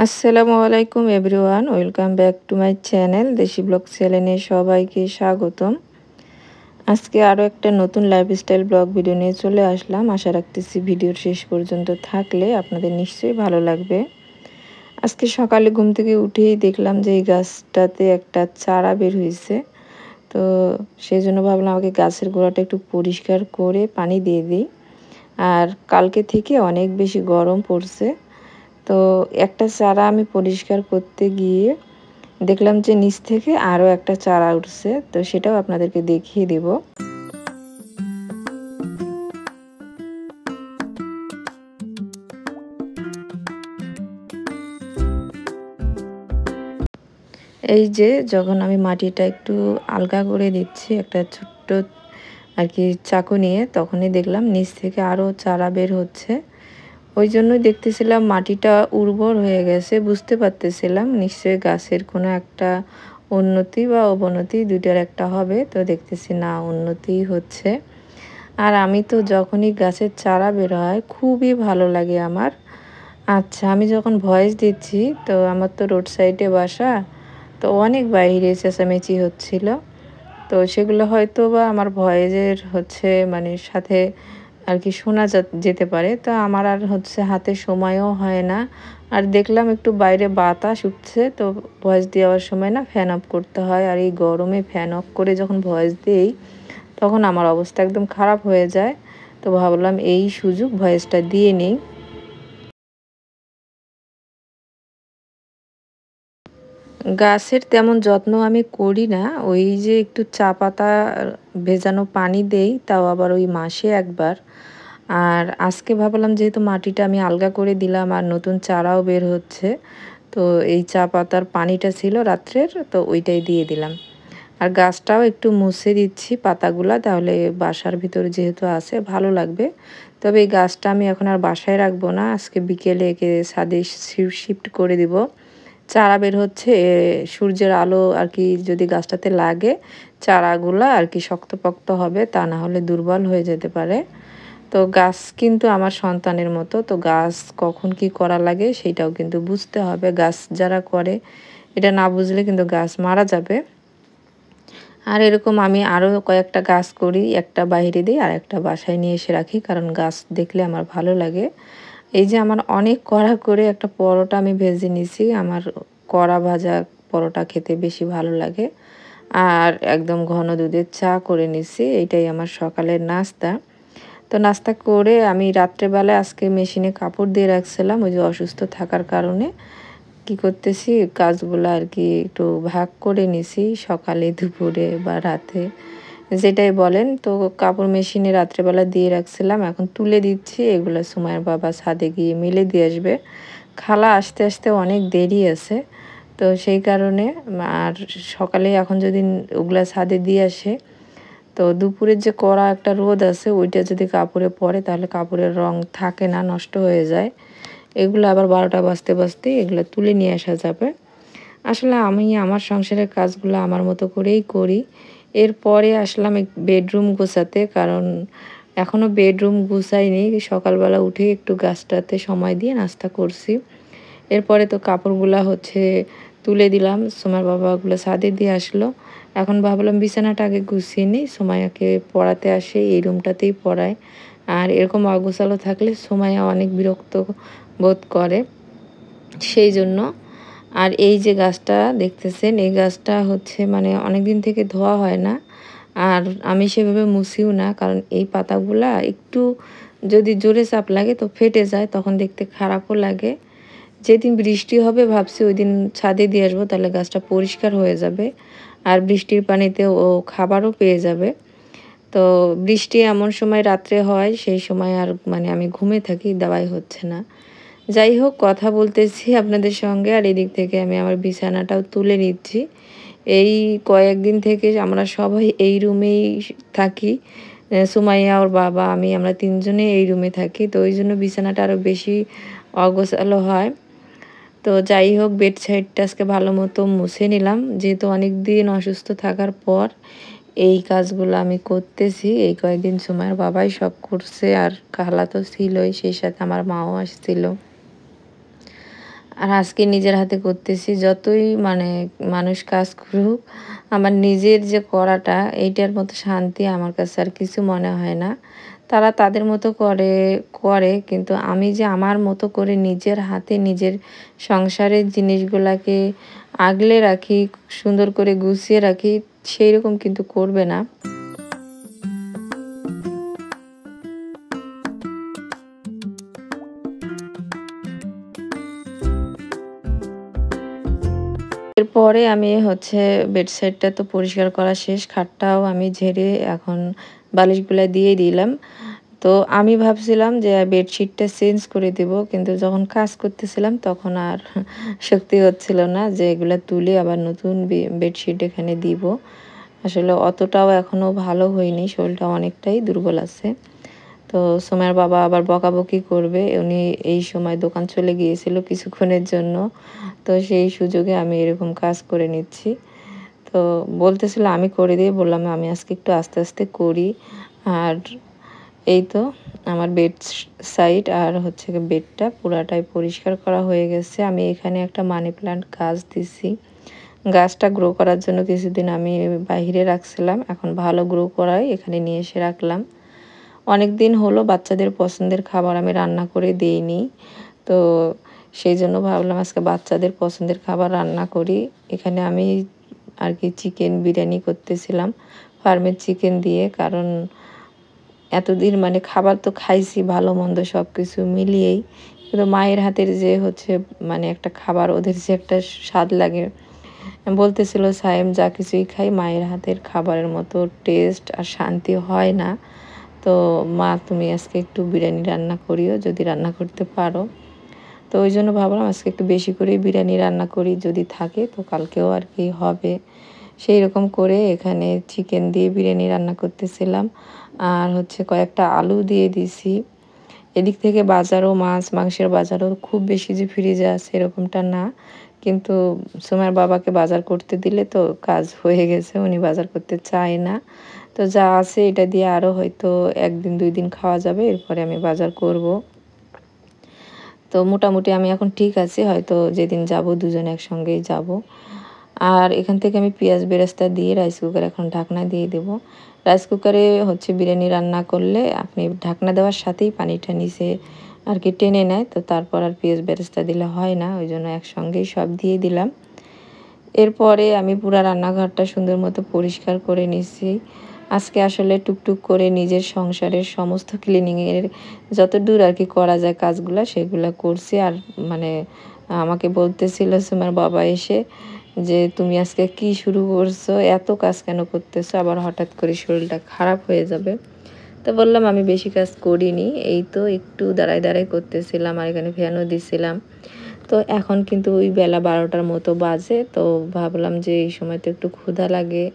আসসালামু আলাইকুম everyone, welcome back to my channel দেশি ব্লগ চ্যানেলে সবাইকে স্বাগতম। আজকে আরও একটা নতুন লাইফস্টাইল ব্লগ ভিডিও নিয়ে চলে আসলাম। আশা রাখতেছি ভিডিওর শেষ পর্যন্ত থাকলে আপনাদের নিশ্চয়ই ভালো লাগবে। আজকে সকালে ঘুম থেকে উঠেই দেখলাম যে এই গাছটাতে একটা চারা বের হয়েছে। তো সেই জন্য ভাবলাম আমাকে গাছের গোড়াটা একটু পরিষ্কার করে পানি দিয়ে দিই। আর কালকে থেকে অনেক বেশি গরম পড়ছে। তো একটা চারা আমি পরিষ্কার করতে গিয়ে দেখলাম যে নিচ থেকে আরও একটা চারা উঠছে, তো সেটাও আপনাদেরকে দেখিয়ে দেব। এই যে যখন আমি মাটিটা একটু আলগা করে দিচ্ছি একটা ছোট্ট আর কি চাকু নিয়ে, তখনই দেখলাম নিচ থেকে আরও চারা বের হচ্ছে। ওই জন্যই দেখতেছিলাম মাটিটা উর্বর হয়ে গেছে, বুঝতে পারতেছিলাম নিশ্চয়ই গাছের কোনো একটা উন্নতি বা অবনতি দুইটার একটা হবে। তো দেখতেছি না, উন্নতি হচ্ছে। আর আমি তো যখনই গাছের চারা বের হয় খুবই ভালো লাগে আমার। আচ্ছা, আমি যখন ভয়েস দিচ্ছি তো আমার তো রোড সাইডে বাসা, তো অনেক বাইরে চেঁচামেচি হচ্ছিল। তো সেগুলো হয়তো বা আমার ভয়েসের মানে সাথে আর কি শোনা যেতে পারে। তো আমার আর হাতে সময়ও হয় না। আর দেখলাম একটু বাইরে বাতাস উঠছে, তো ভয়েস দেওয়ার সময় না ফ্যান অফ করতে হয়। আর এই গরমে ফ্যান অফ করে যখন ভয়েস দিই তখন আমার অবস্থা একদম খারাপ হয়ে যায়। তো ভাবলাম এই সুযোগ ভয়েসটা দিয়ে নিই। গাছের তেমন যত্ন আমি করি না, ওই যে একটু চা পাতা ভেজানো পানি দেই, তাও আবার ওই মাসে একবার। আর আজকে ভাবলাম যেহেতু মাটিটা আমি আলগা করে দিলাম আর নতুন চারাও বের হচ্ছে, তো এই চা পাতার পানিটা ছিল রাত্রের, তো ওইটাই দিয়ে দিলাম। আর গাছটাও একটু মুছে দিচ্ছি পাতাগুলা, তাহলে বাসার ভিতরে যেহেতু আছে ভালো লাগবে। তবে এই গাছটা আমি এখন আর বাসায় রাখবো না, আজকে বিকেলে একে ছাদে শিফট করে দিব। চারা বের হচ্ছে, সূর্যের আলো আর কি যদি গাছটাতে লাগে চারাগুলা আর কি শক্তপোক্ত হবে, তা না হলে দুর্বল হয়ে যেতে পারে। তো গাছ কিন্তু আমার সন্তানের মতো, তো গাছ কখন কি করা লাগে সেটাও কিন্তু বুঝতে হবে। গাছ যারা করে এটা না বুঝলে কিন্তু গাছ মারা যাবে। আর এরকম আমি আরও কয়েকটা গাছ করি, একটা বাইরে দিই আর একটা বাসায় নিয়ে এসে রাখি, কারণ গাছ দেখলে আমার ভালো লাগে। এই যে আমার অনেক কড়া করে একটা পরোটা আমি ভেজে নিছি, আমার কড়া ভাজা পরোটা খেতে বেশি ভালো লাগে। আর একদম ঘন দুধের চা করে নিছি, এইটাই আমার সকালের নাস্তা। তো নাস্তা করে আমি রাত্রেবেলায় আজকে মেশিনে কাপড় দিয়ে রাখছিলাম, ওই যে অসুস্থ থাকার কারণে কি করতেছি কাজগুলো আর কি একটু ভাগ করে নিছি, সকালে দুপুরে বা রাতে যেটাই বলেন। তো কাপড় মেশিনে রাত্রেবেলা দিয়ে রাখছিলাম, এখন তুলে দিচ্ছি। এগুলো সুমাইয়ের বাবা ছাদে গিয়ে মেলে দিয়ে আসবে, খালা আসতে আসতে অনেক দেরি আছে। তো সেই কারণে আর সকালে এখন যদি ওগুলা ছাদে দিয়ে আসে, তো দুপুরের যে কড়া একটা রোদ আছে ওইটা যদি কাপড়ে পড়ে তাহলে কাপড়ের রং থাকে না, নষ্ট হয়ে যায়। এগুলো আবার 12টা বাজতে বাজতে এগুলো তুলে নিয়ে আসা যাবে। আসলে আমি আমার সংসারের কাজগুলো আমার মতো করেই করি। এরপরে আসলাম বেডরুম গোছাতে, কারণ এখনও বেডরুম গুছাইনি। সকালবেলা উঠে একটু গাছটাতে সময় দিয়ে নাস্তা করছি। এরপরে তো কাপড়গুলা তুলে দিলাম, সোমার বাবাগুলো ছাদে দিয়ে আসলো। এখন ভাবলাম বিছানাটা আগে গুছিয়ে নিই, সোমায়াকে পড়াতে আসে এই রুমটাতেই পড়ায়। আর এরকম অগোছালো থাকলে সোমায়া অনেক বিরক্ত বোধ করে, সেই জন্য। আর এই যে গাছটা দেখতেছেন, এই গাছটা মানে অনেক দিন থেকে ধোয়া হয় না, আর আমি সেভাবে মুছিও না, কারণ এই পাতাগুলা একটু যদি জোরে চাপ লাগে তো ফেটে যায়, তখন দেখতে খারাপও লাগে। যেদিন বৃষ্টি হবে ভাবছি ওই দিন ছাদে দিয়ে আসবো, তাহলে গাছটা পরিষ্কার হয়ে যাবে। আর বৃষ্টির পানিতে ও খাবারও পেয়ে যাবে। তো বৃষ্টি এমন সময় রাত্রে হয়, সেই সময় আর আমি ঘুমে থাকি, দেওয়াই হচ্ছে না। যাই হোক, কথা বলতেছি আপনাদের সঙ্গে আর এদিক থেকে আমি আমার বিছানাটাও তুলে নিচ্ছি। এই কয়েকদিন থেকে আমরা সবাই এই রুমেই থাকি। সুমাইয়া, ওর বাবা, আমরা তিনজনে এই রুমে থাকি, তো ওই জন্য বিছানাটা আরও বেশি অগোছালো হয়। তো যাই হোক, বেড সাইডটা আজকে ভালো মতো মুছে নিলাম, যেহেতু অনেক দিন অসুস্থ থাকার পর এই কাজগুলো আমি করতেছি। এই কয়েকদিন সুমাইয়ার বাবাই সব করছে, আর খালা তো ছিলই, সেই সাথে আমার মাও আসছিল। আর আজকে নিজের হাতে করতেছি। যতই মানে মানুষ কাজ করুক, আমার নিজের যে করাটা এইটার মতো শান্তি আমার কাছে আর কিছু মনে হয় না। তারা তাদের মতো করে কিন্তু আমি যে আমার মতো করে নিজের হাতে নিজের সংসারের জিনিসগুলাকে আগলে রাখি, সুন্দর করে গুছিয়ে রাখি, সেইরকম কিন্তু করবে না। এরপরে আমি হচ্ছে বেডসাইডটা তো পরিষ্কার করা শেষ। খাটটাও আমি ঝেড়ে এখন বালিশগুলা দিয়ে দিলাম। তো আমি ভাবছিলাম যে বেডশিটটা চেঞ্জ করে দিব। কিন্তু যখন কাজ করতেছিলাম তখন আর শক্তি হচ্ছিল না যে এগুলা তুলে আবার নতুন বেডশিট এখানে দিব। আসলে অতটাও এখনো ভালো হয়নি। শরীরটা অনেকটাই দুর্বল আছে। তো সুমাইয়ার বাবা আবার বকাবকি করবে। উনি এই সময় দোকান চলে গিয়েছিল কিছুক্ষণের জন্য। তো সেই সুযোগে আমি এরকম কাজ করে নিচ্ছি। তো বলতেছিল আমি করে দিই। বললাম আমি আজকে একটু আস্তে, আস্তে করি। আর এই তো আমার সাইড আর হচ্ছে গিয়ে বেডটা পুরাটাই পরিষ্কার করা হয়ে গেছে। আমি এখানে একটা মানি প্ল্যান্ট গাছ দিছি। গাছটা গ্রো করার জন্য কিছুদিন আমি বাহিরে রাখছিলাম। এখন ভালো গ্রো করায় এখানে নিয়ে এসে রাখলাম। অনেকদিন হলো বাচ্চাদের পছন্দের খাবার আমি রান্না করে দেইনি। তো সেইজন্য ভাবলাম আজকে বাচ্চাদের পছন্দের খাবার রান্না করি। এখানে আমি আর কি চিকেন বিরিয়ানি করতেছিলাম ফার্মের চিকেন দিয়ে। কারণ এতদিন মানে খাবার তো খাইছি ভালো-মন্দ সবকিছু মিলিয়েই। কিন্তু মায়ের হাতের যে হচ্ছে মানে একটা খাবার ওদের যে একটা স্বাদ লাগে। বলতেছিল সায়েম যা কিছুই খাই মায়ের হাতের খাবারের মতো টেস্ট আর শান্তি হয় না। তো মা তুমি আজকে একটু বিরিয়ানি রান্না করিও যদি রান্না করতে পারো। তো ওইজন্য ভাবলাম আজকে একটু বেশি করেই বিরিয়ানি রান্না করি। যদি থাকে তো কালকেও আর কি হবে। সেইরকম করে এখানে চিকেন দিয়ে বিরিয়ানি রান্না করতেছিলাম। আর হচ্ছে কয়েকটা আলু দিয়ে দিছি। এদিক থেকে বাজারও মাছ-মাংসের বাজারও খুব বেশি যে ফ্রিজে আছে এরকমটা না। কিন্তু সুমাইয়ার বাবাকে বাজার করতে দিলে তো কাজ হয়ে গেছে। উনি বাজার করতে চায় না। তো যা আছে এটা দিয়ে আরও হয়তো ১ দিন ২ দিন খাওয়া যাবে। এরপরে আমি বাজার করব। তো মোটামুটি আমি এখন ঠিক আছি। হয়তো যেদিন যাব দুজনে একসঙ্গেই যাব। আর এখান থেকে আমি পেঁয়াজ বেরেস্তা দিয়ে রাইস কুকারে এখন ঢাকনা দিয়ে দেব। রাইস কুকারে হচ্ছে বিরিয়ানি রান্না করলে আপনি ঢাকনা দেওয়ার সাথেই পানিটা নিচে আর কি টেনে নেয়। তো তারপর আর পেঁয়াজ বেরেস্তা দিলে হয় না। ওইজন্য একসঙ্গেই সব দিয়ে দিলাম। এরপরে আমি পুরা রান্নাঘরটা সুন্দর মতো পরিষ্কার করে নিচ্ছি। আজকে আসলে টুকটুক করে নিজের সংসারের সমস্ত ক্লিনিংয়ের যতদূর আর কি করা যায় কাজগুলা সেগুলা করছি। আর মানে আমাকে বলতেছিল সুমার বাবা এসে যে, "তুমি আজকে কি শুরু করছো? এত কাজ কেন করতেছো? আবার হঠাৎ করে শরীরটা খারাপ হয়ে যাবে।" তো বললাম, "আমি বেশি কাজ করিনি। এই তো একটু দাঁড়ায়, দাঁড়ায় করতেছিলাম। আর এখানে ফ্যানও দিছিলাম।" তো এখন কিন্তু ওই বেলা ১২টার মতো বাজে। তো ভাবলাম যে এই সময় তো একটু ক্ষুধা লাগে।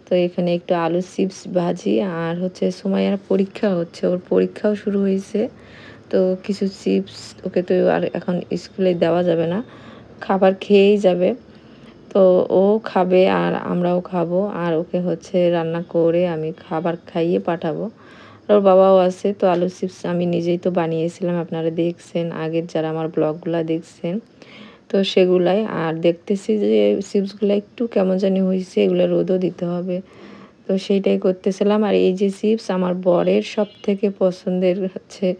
তো এখানে একটু আলু চিপস ভাজি আর হচ্ছে সুমাইয়ার পরীক্ষা হচ্ছে। ওর পরীক্ষাও শুরু হইছে। তো কিছু চিপস ওকে তো আর এখন স্কুলে দেওয়া যাবে না। খাবার খেয়েই যাবে। তো ও খাবে আর আমরাও খাবো। আর ওকে হচ্ছে রান্না করে আমি খাবার খাইয়ে পাঠাবো। আর ওর বাবাও আছে। তো আলু চিপস আমি নিজেই তো বানিয়েছিলাম। আপনারা দেখছেন, আগের যারা আমার ব্লগগুলা দেখছেন। তো সেগুলাই আর দেখতেছি যে চিপসগুলা একটু কেমন জানি হইছে, এগুলা রোদও দিতে হবে। তো সেইটাই করতেছিলাম। আর এই যে চিপস আমার বরের সবথেকে পছন্দের হচ্ছে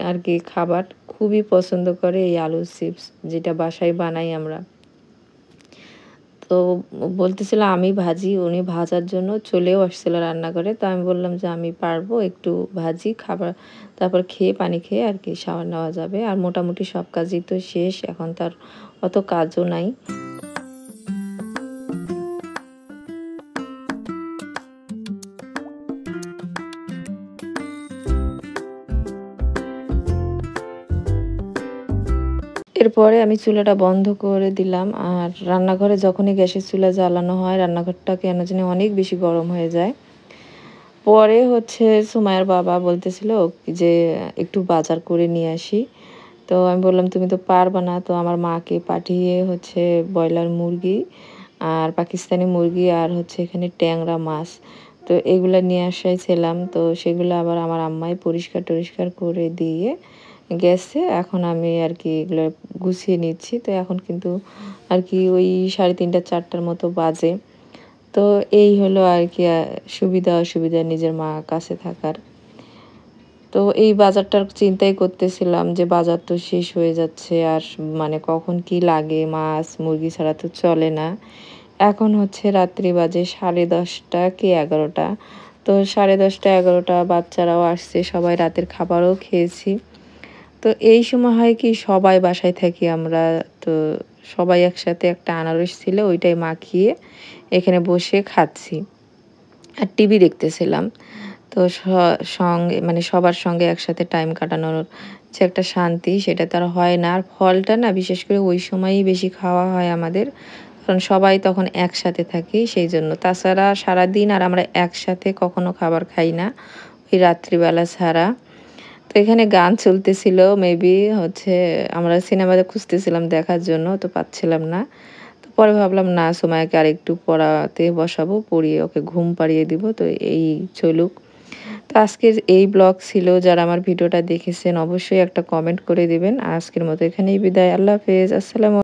আর কি খাবার। খুবই পছন্দ করে এই আলুর চিপস, যেটা বাসায় বানাই আমরা। তো বলতেছিল আমি ভাজি, উনি ভাজার জন্য চলেও আসছিল রান্নাঘরে। তো আমি বললাম যে, "আমি পারবো, একটু ভাজি, খাবার তারপর খেয়ে পানি খেয়ে আর কি শাওয়ার নেওয়া যাবে।" আর মোটামুটি সব কাজই তো শেষ। এখন তো আর অত কাজও নাই। এরপরে আমি চুলাটা বন্ধ করে দিলাম। আর রান্নাঘরে যখনই গ্যাসের চুলা জ্বালানো হয়, রান্নাঘরটা কেন জানি অনেক বেশি গরম হয়ে যায়। পরে হচ্ছে সুমাইয়ার বাবা বলতেছিল যে, "একটু বাজার করে নিয়ে আসি।" তো আমি বললাম, "তুমি তো পারবা না।" তো আমার মাকে পাঠিয়ে হচ্ছে ব্রয়লার মুরগি আর পাকিস্তানি মুরগি আর হচ্ছে এখানে ট্যাংরা মাছ। তো এগুলা নিয়ে আসাইছিলাম। তো সেগুলো আবার আমার আম্মাই পরিষ্কার-টরিষ্কার করে দিয়ে গেছে। এখন আমি আর কি এগুলো গুছিয়ে নিচ্ছি। তো এখন কিন্তু আর কি ওই 3:30 4টার মতো বাজে। তো এই হলো আর কি সুবিধা অসুবিধা নিজের মা কাছে থাকার। তো এই বাজারটার চিন্তাই করতেছিলাম যে বাজার তো শেষ হয়ে যাচ্ছে। আর মানে কখন কি লাগে, মাছ, মুরগি ছাড়া তো চলে না। এখন হচ্ছে রাত্রি বাজে 10:30 কি 11টা। তো 10:30 11টা বাচ্চারাও আসছে, সবাই রাতের খাবারও খেয়েছি। তো এই সময় হয় কি সবাই বাসায় থাকি আমরা। তো সবাই একসাথে একটা আনারস ছিল ওইটাই মাখিয়ে এখানে বসে খাচ্ছি। আর টিভি দেখতেছিলাম। তো সঙ্গে মানে সবার সঙ্গে একসাথে টাইম কাটানোর যে একটা শান্তি সেটা তো আর হয় না। আর ফলটা না বিশেষ করে ওই সময়ই বেশি খাওয়া হয় আমাদের। কারণ সবাই তখন একসাথে থাকি সেইজন্য। তাছাড়া সারাদিন আর আমরা একসাথে কখনো খাবার খাই না, ওই রাত্রিবেলা ছাড়া। তো এখানে গান চলতেছিল মেবি হচ্ছে আমরা সিনেমাতে খুঁজতেছিলাম দেখার জন্য, তো পাচ্ছিলাম না। তো পরে ভাবলাম না সুমাইয়াকে আরেকটু পড়াতে বসাবো, পড়িয়ে ওকে ঘুম পাড়িয়ে দিব। তো এই চলুক। তো আজকের এই ব্লগ ছিল। যারা আমার ভিডিওটা দেখেছেন অবশ্যই একটা কমেন্ট করে দিবেন। আজকের মতো এখানেই বিদায়। আল্লাহ হাফেজ। আসসালামু